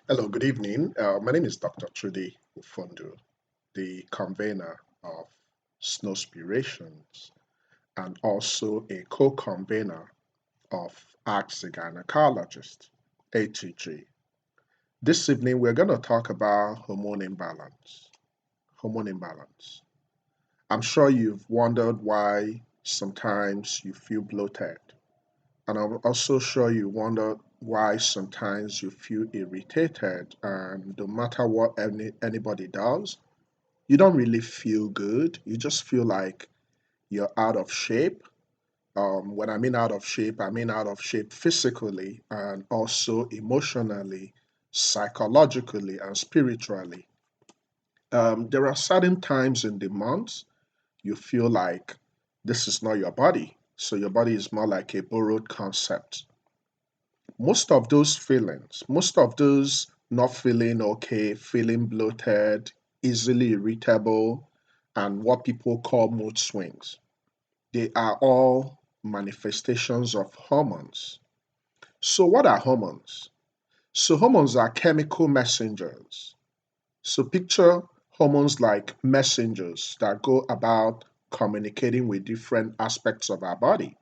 Hello, good evening. My name is Dr. Chudi Ufondu, the convener of Snowspirations and also a co-convener of Ask the Gynecologist, ATG. This evening, we're going to talk about hormone imbalance. Hormone imbalance. I'm sure you've wondered why sometimes you feel bloated. And I'm also sure you wonder why sometimes you feel irritated, and no matter what anybody does, you don't really feel good. You just feel like you're out of shape. When I mean out of shape, I mean out of shape physically and also emotionally, psychologically, and spiritually. There are certain times in the month you feel like this is not your body. So your body is more like a borrowed concept. Most of those not feeling okay, feeling bloated, easily irritable, and what people call mood swings, they are all manifestations of hormones. So, what are hormones? So, hormones are chemical messengers. So, picture hormones like messengers that go about communicating with different aspects of our body.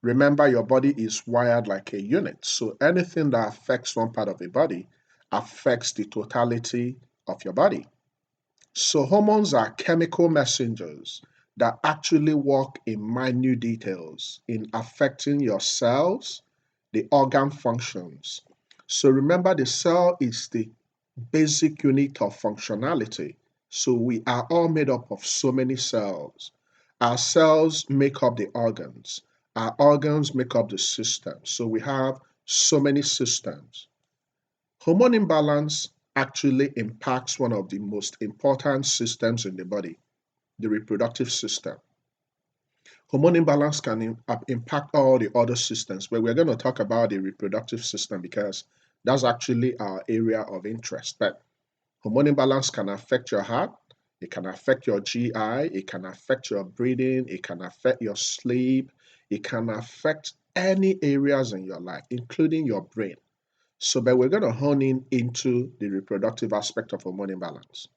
Remember, your body is wired like a unit. So anything that affects one part of the body affects the totality of your body. So hormones are chemical messengers that actually work in minute details in affecting your cells, the organ functions. So remember, the cell is the basic unit of functionality. So we are all made up of so many cells. Our cells make up the organs. Our organs make up the system. So we have so many systems. Hormone imbalance actually impacts one of the most important systems in the body, the reproductive system. Hormone imbalance can impact all the other systems, but we're going to talk about the reproductive system because that's actually our area of interest. But hormone imbalance can affect your heart, it can affect your GI, it can affect your breathing, it can affect your sleep, it can affect any areas in your life, including your brain. So, but we're going to hone in into the reproductive aspect of hormone imbalance.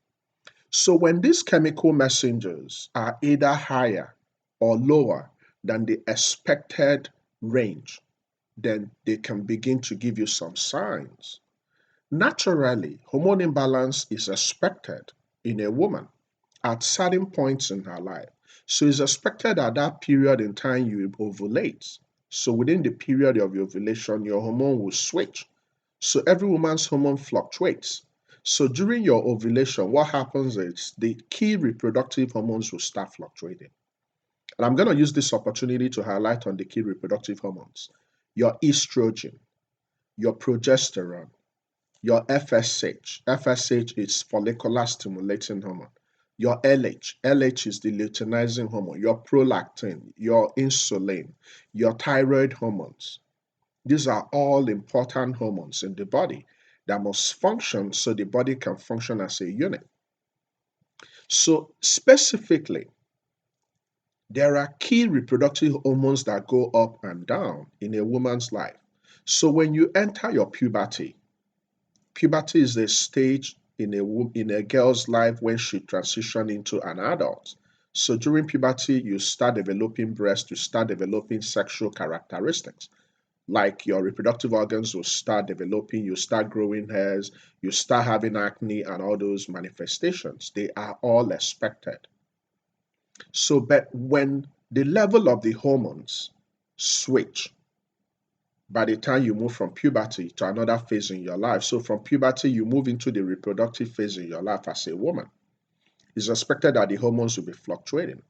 So, when these chemical messengers are either higher or lower than the expected range, then they can begin to give you some signs. Naturally, hormone imbalance is expected in a woman at certain points in her life. So it's expected at that period in time you ovulate. So within the period of your ovulation, your hormone will switch. So every woman's hormone fluctuates. So during your ovulation, what happens is the key reproductive hormones will start fluctuating. And I'm going to use this opportunity to highlight on the key reproductive hormones. Your estrogen, your progesterone, your FSH. FSH is follicular stimulating hormone. Your LH. LH is the luteinizing hormone. Your prolactin, your insulin, your thyroid hormones. These are all important hormones in the body that must function so the body can function as a unit. So, specifically, there are key reproductive hormones that go up and down in a woman's life. So, when you enter your puberty, puberty is a stage in a girl's life when she transitions into an adult. So during puberty, you start developing breasts, you start developing sexual characteristics. Like your reproductive organs will start developing, you start growing hairs, you start having acne, and all those manifestations. They are all expected. So, but when the level of the hormones switch, by the time you move from puberty to another phase in your life. So from puberty, you move into the reproductive phase in your life as a woman. It's expected that the hormones will be fluctuating.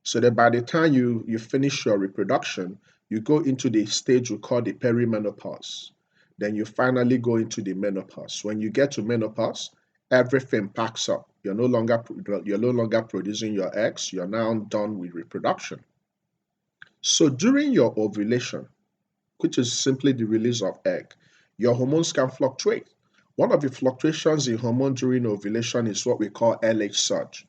So that by the time you finish your reproduction, you go into the stage we call the perimenopause. Then you finally go into the menopause. When you get to menopause, everything packs up. You're no longer producing your eggs. You're now done with reproduction. So during your ovulation, which is simply the release of egg, your hormones can fluctuate. One of the fluctuations in hormone during ovulation is what we call LH surge.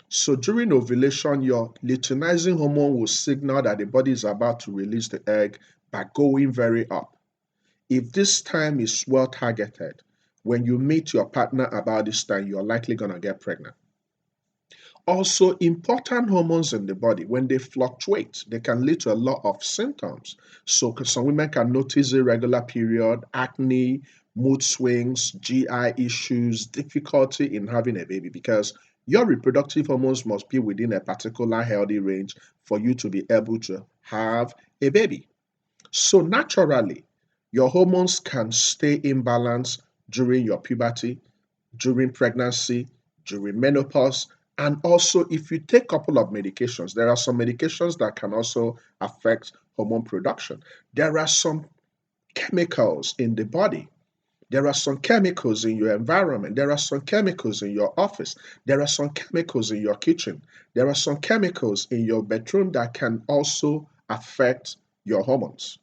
So during ovulation, your luteinizing hormone will signal that the body is about to release the egg by going very up. If this time is well targeted, when you meet your partner about this time, you're likely going to get pregnant. Also, important hormones in the body, when they fluctuate, they can lead to a lot of symptoms. So, 'cause some women can notice irregular period, acne, mood swings, GI issues, difficulty in having a baby because your reproductive hormones must be within a particular healthy range for you to be able to have a baby. So, naturally, your hormones can stay imbalanced during your puberty, during pregnancy, during menopause, and also if you take a couple of medications. There are some medications that can also affect hormone production. There are some chemicals in the body. There are some chemicals in your environment. There are some chemicals in your office. There are some chemicals in your kitchen. There are some chemicals in your bedroom that can also affect your hormones.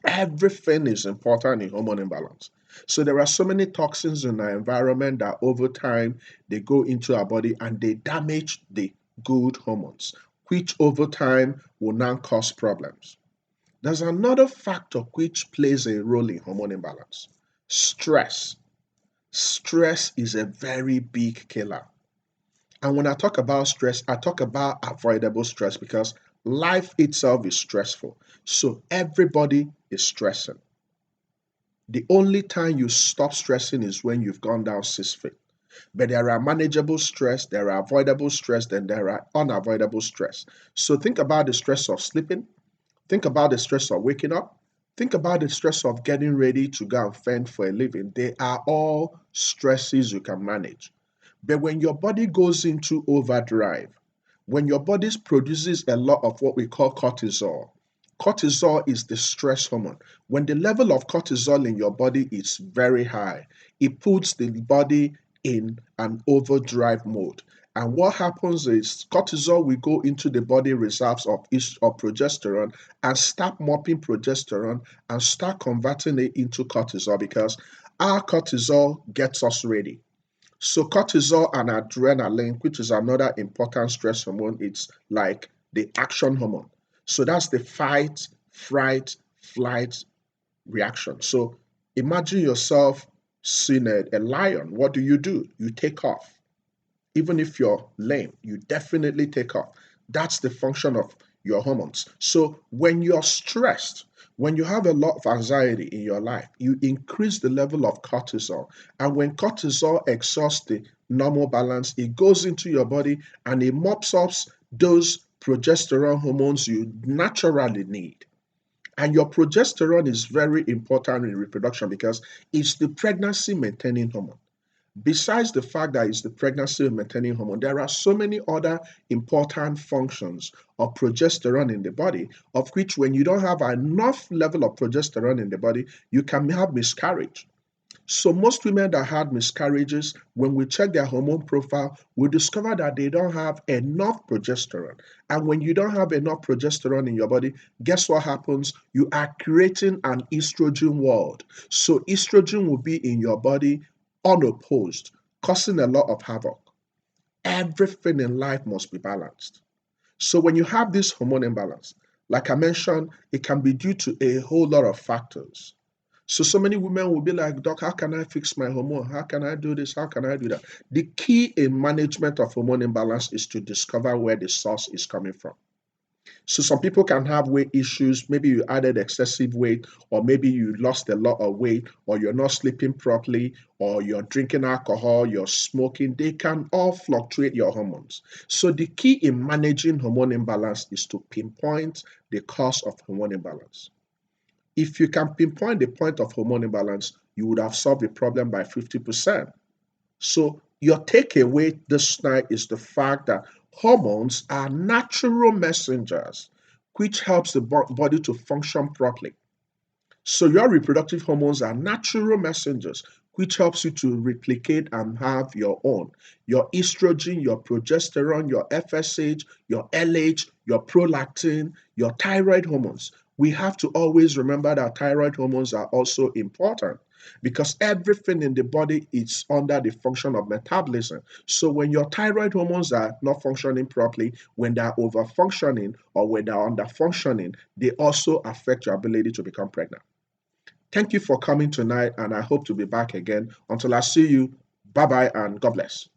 Everything is important in hormone imbalance. So there are so many toxins in our environment that over time they go into our body and they damage the good hormones, which over time will now cause problems. There's another factor which plays a role in hormone imbalance. Stress. Stress is a very big killer. And when I talk about stress, I talk about avoidable stress because life itself is stressful. So everybody is stressing. The only time you stop stressing is when you've gone down 6 feet. But there are manageable stress, there are avoidable stress, then there are unavoidable stress. So think about the stress of sleeping, think about the stress of waking up, think about the stress of getting ready to go and fend for a living. They are all stresses you can manage. But when your body goes into overdrive, when your body produces a lot of what we call cortisol, cortisol is the stress hormone. When the level of cortisol in your body is very high, it puts the body in an overdrive mode. And what happens is cortisol will go into the body reserves of progesterone and start mopping progesterone and start converting it into cortisol because our cortisol gets us ready. So cortisol and adrenaline, which is another important stress hormone, it's like the action hormone. So that's the fight, fright, flight reaction. So imagine yourself seeing a lion. What do? You take off. Even if you're lame, you definitely take off. That's the function of your hormones. So when you're stressed, when you have a lot of anxiety in your life, you increase the level of cortisol. And when cortisol exhausts the normal balance, it goes into your body and it mops up those progesterone hormones you naturally need. And your progesterone is very important in reproduction because it's the pregnancy maintaining hormone. Besides the fact that it's the pregnancy maintaining hormone, there are so many other important functions of progesterone in the body, of which when you don't have enough level of progesterone in the body, you can have miscarriage. So most women that had miscarriages, when we check their hormone profile, we discover that they don't have enough progesterone. And when you don't have enough progesterone in your body, guess what happens? You are creating an estrogen world. So estrogen will be in your body unopposed, causing a lot of havoc. Everything in life must be balanced. So when you have this hormone imbalance, like I mentioned, it can be due to a whole lot of factors. So many women will be like, Doc, how can I fix my hormone? How can I do this? How can I do that? The key in management of hormone imbalance is to discover where the source is coming from. So some people can have weight issues. Maybe you added excessive weight, or maybe you lost a lot of weight, or you're not sleeping properly, or you're drinking alcohol, you're smoking. They can all fluctuate your hormones. So the key in managing hormone imbalance is to pinpoint the cause of hormone imbalance. If you can pinpoint the point of hormone imbalance, you would have solved the problem by 50%. So your takeaway this night is the fact that hormones are natural messengers which helps the body to function properly. So your reproductive hormones are natural messengers which helps you to replicate and have your own. Your estrogen, your progesterone, your FSH, your LH, your prolactin, your thyroid hormones. We have to always remember that thyroid hormones are also important because everything in the body is under the function of metabolism. So when your thyroid hormones are not functioning properly, when they're over functioning or when they're under functioning, they also affect your ability to become pregnant. Thank you for coming tonight, and I hope to be back again. Until I see you, bye bye and God bless.